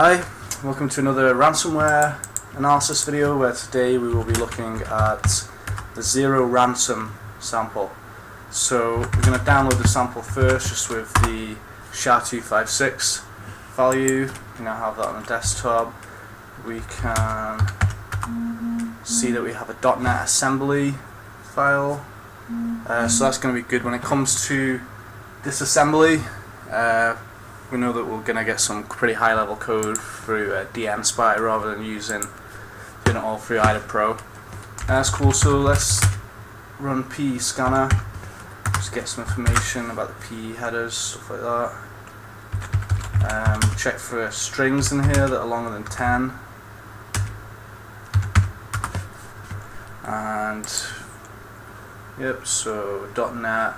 Hi, welcome to another ransomware analysis video where today we will be looking at the ZeroRansom sample. So we're going to download the sample first just with the SHA-256 value. We now have that on the desktop. We can see that we have a .NET assembly file, so that's going to be good. When it comes to disassembly, we know that we're going to get some pretty high level code through DNSpy rather than doing it all through IDA Pro. That's cool, so let's run PE scanner, just get some information about the PE headers, stuff like that. Check for strings in here that are longer than 10. And yep, so .NET.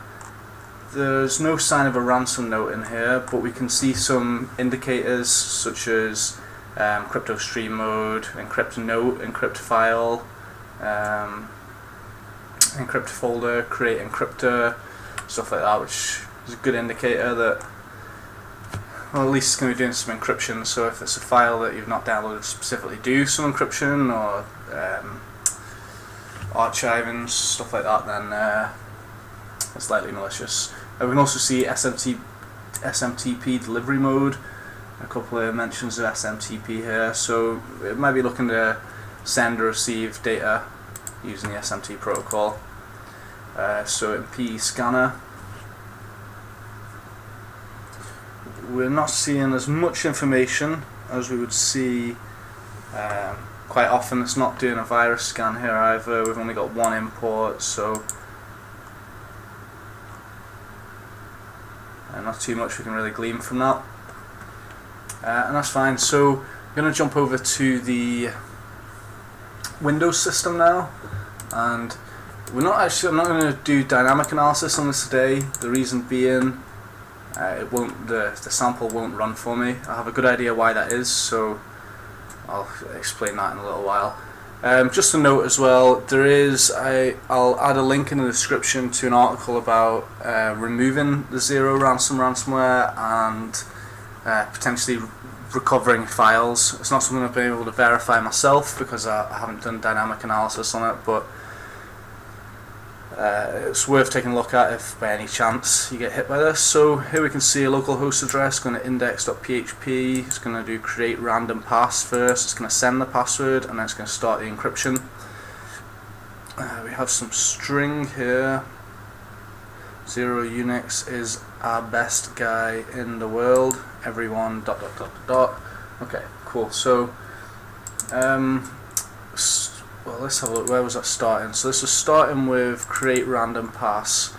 There's no sign of a ransom note in here, but we can see some indicators such as crypto stream mode, encrypt note, encrypt file, encrypt folder, create encryptor, stuff like that, which is a good indicator that, well, at least it's going to be doing some encryption. So if it's a file that you've not downloaded specifically do some encryption or archiving, stuff like that, then it's likely malicious. We can also see SMTP delivery mode, a couple of mentions of SMTP here, so it might be looking to send or receive data using the SMT protocol. So in PE scanner, we're not seeing as much information as we would see quite often. It's not doing a virus scan here either. We've only got one import, so not too much we can really glean from that, and that's fine. So I'm going to jump over to the Windows system now, and I'm not going to do dynamic analysis on this today. The reason being, the sample won't run for me. I have a good idea why that is, so I'll explain that in a little while. Just a note as well, I'll add a link in the description to an article about removing the ZeroRansom ransomware and potentially recovering files. It's not something I've been able to verify myself because I haven't done dynamic analysis on it, but it's worth taking a look at if by any chance you get hit by this. So here we can see a local host address going to index.php. It's going to do create random pass first. It's going to send the password and then it's going to start the encryption. We have some string here. Zero Unix is our best guy in the world. Everyone ... Okay, cool. So well, let's have a look. Where was that starting? So this was starting with create random pass.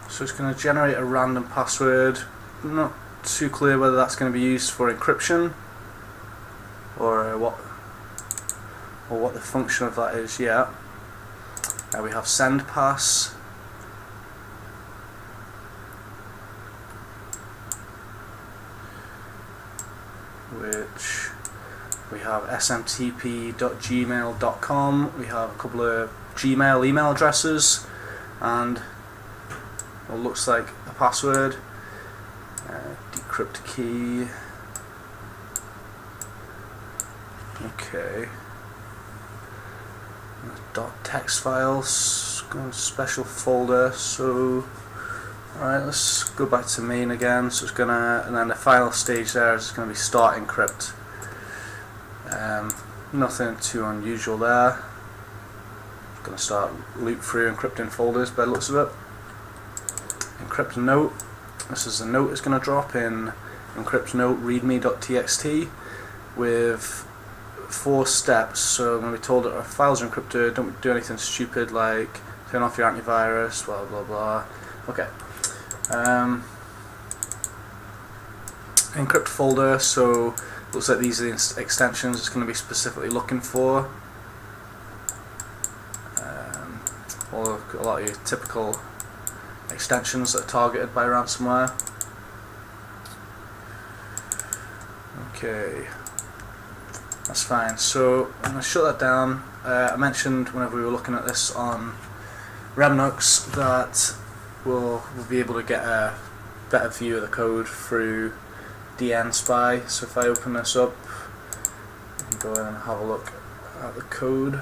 So it's going to generate a random password. Not too clear whether that's going to be used for encryption or what the function of that is yet. We have send pass. Which we have smtp.gmail.com. we have a couple of Gmail email addresses and what looks like a password, decrypt key. Okay, .text files, go to special folder. So alright, let's go back to main again. So it's gonna, and then the final stage there is going to be start encrypt. Nothing too unusual there. Going to start loop through encrypting folders by the looks of it. Encrypt note. This is the note it's going to drop in encrypt note readme.txt with 4 steps. So when we told it our files are encrypted, don't do anything stupid like turn off your antivirus, blah blah blah. Okay. Encrypt folder, so looks like these are the extensions it's going to be specifically looking for. A lot of your typical extensions that are targeted by ransomware. Okay, that's fine. So I'm going to shut that down. I mentioned whenever we were looking at this on Remnux that we'll be able to get a better view of the code through DNSpy. So if I open this up, I can go in and have a look at the code.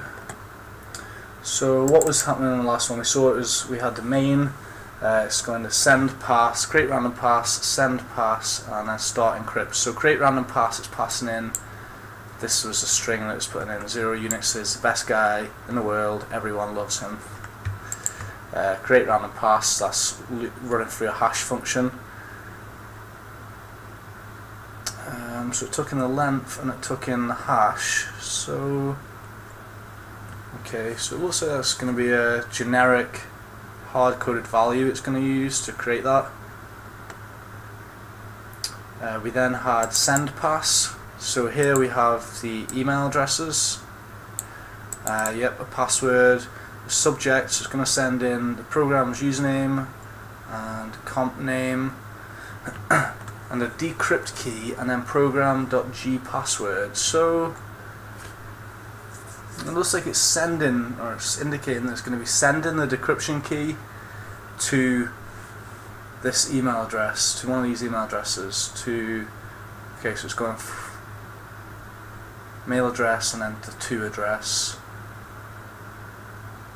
So what was happening in the last one? We saw it was, we had the main, it's going to send pass, create random pass, send pass, and then start encrypt. So create random pass, it's passing in, this was a string that was putting in 0 Unix is the best guy in the world, everyone loves him. Create random pass, that's running through a hash function. So it took in the length and it took in the hash. So okay, so it looks like that's going to be a generic hard-coded value it's going to use to create that. We then had send pass. So here we have the email addresses. Yep, a password. The subject is going to send in the program's username and comp name and a decrypt key, and then program.gpassword. So it looks like it's sending, or it's indicating that it's going to be sending the decryption key to this email address, to one of these email addresses, to, okay, so it's going mail address and then the to address.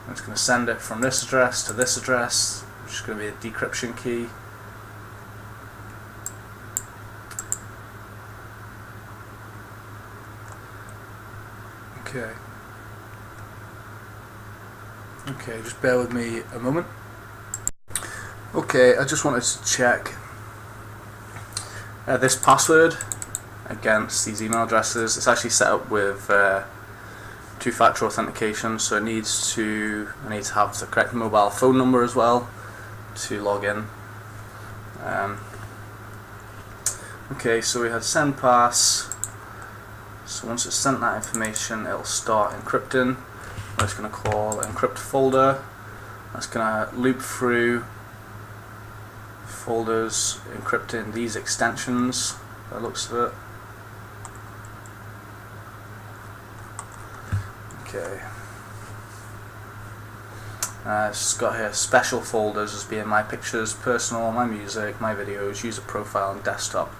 And it's going to send it from this address to this address, which is going to be a decryption key. Okay. Okay, just bear with me a moment. Okay, I just wanted to check this password against these email addresses. It's actually set up with two-factor authentication, so I need to have the correct mobile phone number as well to log in. Okay, so we had send pass. So once it's sent that information, it'll start encrypting. We're just going to call encrypt folder. That's going to loop through folders, encrypting these extensions by the looks of it. Okay. It's got here special folders as being my pictures, personal, my music, my videos, user profile, and desktop.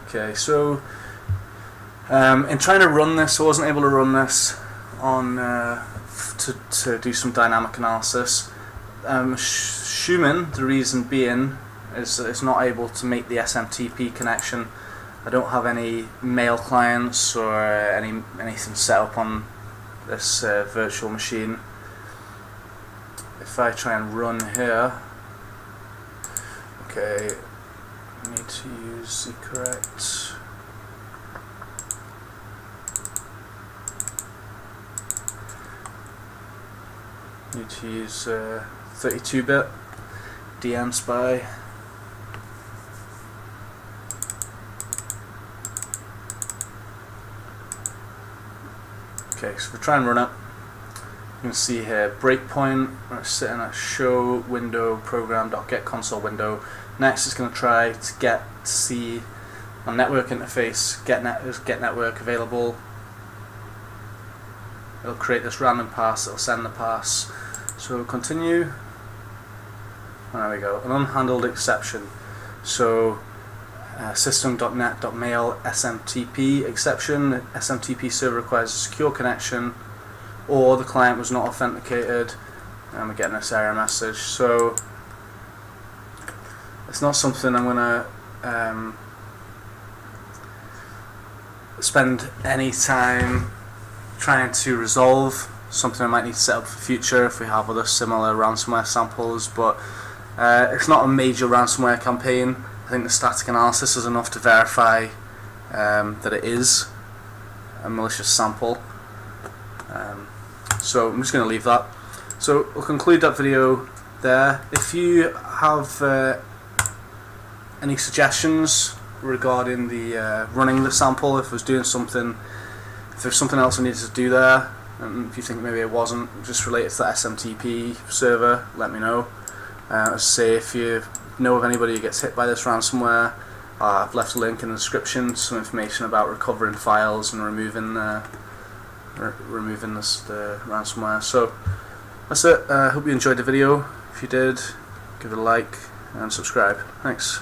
Okay, so in trying to run this, I wasn't able to run this on to do some dynamic analysis. Assuming the reason being is that it's not able to make the SMTP connection. I don't have any mail clients or anything set up on this virtual machine. If I try and run here, okay, I need to use the correct need to use 32-bit DNSpy. Okay, so if we try and run it, you can see here breakpoint. We're sitting at show window program.get console window. Next, it's going to try to see on network interface get network available. It'll create this random pass. It'll send the pass. So continue. And there we go. An unhandled exception. So system.net.mail SMTP exception. SMTP server requires a secure connection, or the client was not authenticated, and we're getting this error message. So it's not something I'm going to spend any time trying to resolve. Something I might need to set up for future if we have other similar ransomware samples, but it's not a major ransomware campaign. I think the static analysis is enough to verify that it is a malicious sample. So I'm just going to leave that. So we'll conclude that video there. If you have any suggestions regarding the running the sample, if I was doing something, if there's something else I needed to do there, and if you think maybe it wasn't just related to the SMTP server, let me know. As I say, if you know of anybody who gets hit by this ransomware, I've left a link in the description, some information about recovering files and removing the ransomware. So that's it. I hope you enjoyed the video. If you did, give it a like and subscribe. Thanks.